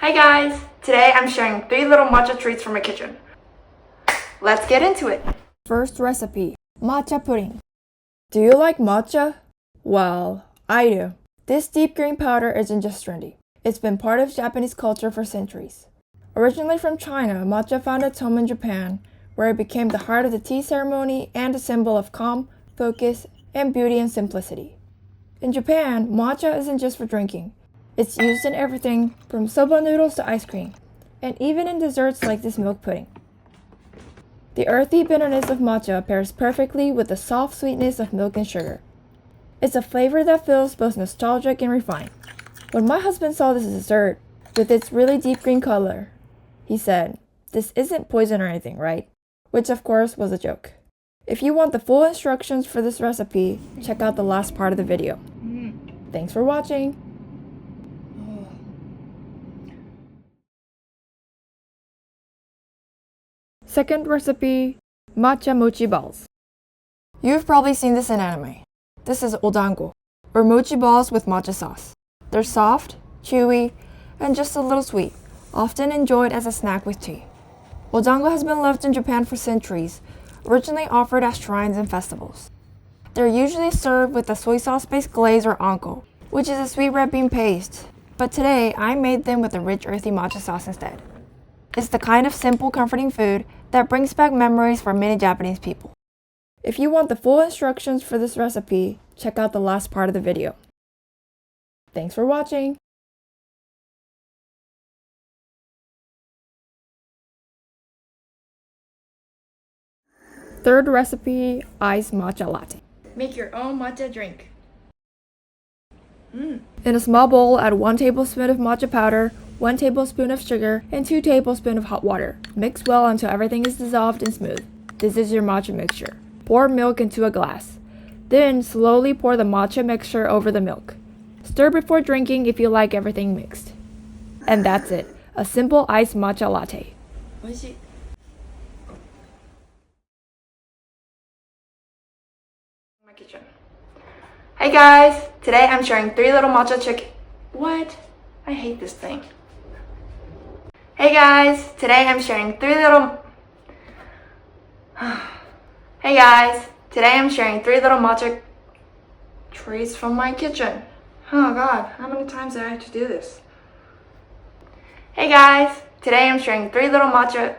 Hi guys! Today I'm sharing 3 little matcha treats from my kitchen. Let's get into it! First recipe, matcha pudding. Do you like matcha? Well, I do. This deep green powder isn't just trendy. It's been part of Japanese culture for centuries. Originally from China, matcha found its home in Japan, where it became the heart of the tea ceremony and a symbol of calm, focus, and beauty and simplicity. In Japan, matcha isn't just for drinking. It's used in everything from soba noodles to ice cream, and even in desserts like this milk pudding. The earthy bitterness of matcha pairs perfectly with the soft sweetness of milk and sugar. It's a flavor that feels both nostalgic and refined. When my husband saw this dessert, with its really deep green color, he said, "This isn't poison or anything, right?" Which of course was a joke. If you want the full instructions for this recipe, check out the last part of the video. Thanks for watching! Second recipe, matcha mochi balls. You've probably seen this in anime. This is odango, or mochi balls with matcha sauce. They're soft, chewy, and just a little sweet, often enjoyed as a snack with tea. Odango has been loved in Japan for centuries, originally offered at shrines and festivals. They're usually served with a soy sauce-based glaze or anko, which is a sweet red bean paste, but today I made them with a rich earthy matcha sauce instead. It's the kind of simple, comforting food that brings back memories for many Japanese people. If you want the full instructions for this recipe, check out the last part of the video. Thanks for watching! Third recipe, iced matcha latte. Make your own matcha drink. In a small bowl, add 1 tablespoon of matcha powder, 1 tablespoon of sugar, and 2 tablespoons of hot water. Mix well until everything is dissolved and smooth. This is your matcha mixture. Pour milk into a glass. Then slowly pour the matcha mixture over the milk. Stir before drinking if you like everything mixed. And that's it, a simple iced matcha latte. 美味しい My kitchen. Hey guys! Today I'm sharing 3 little matcha chicken. What? I hate this thing. Hey guys! Today I'm sharing 3 little... Hey guys! Today I'm sharing 3 little matcha treats from my kitchen. Oh god, how many times did I have to do this? Hey guys! Today I'm sharing 3 little matcha...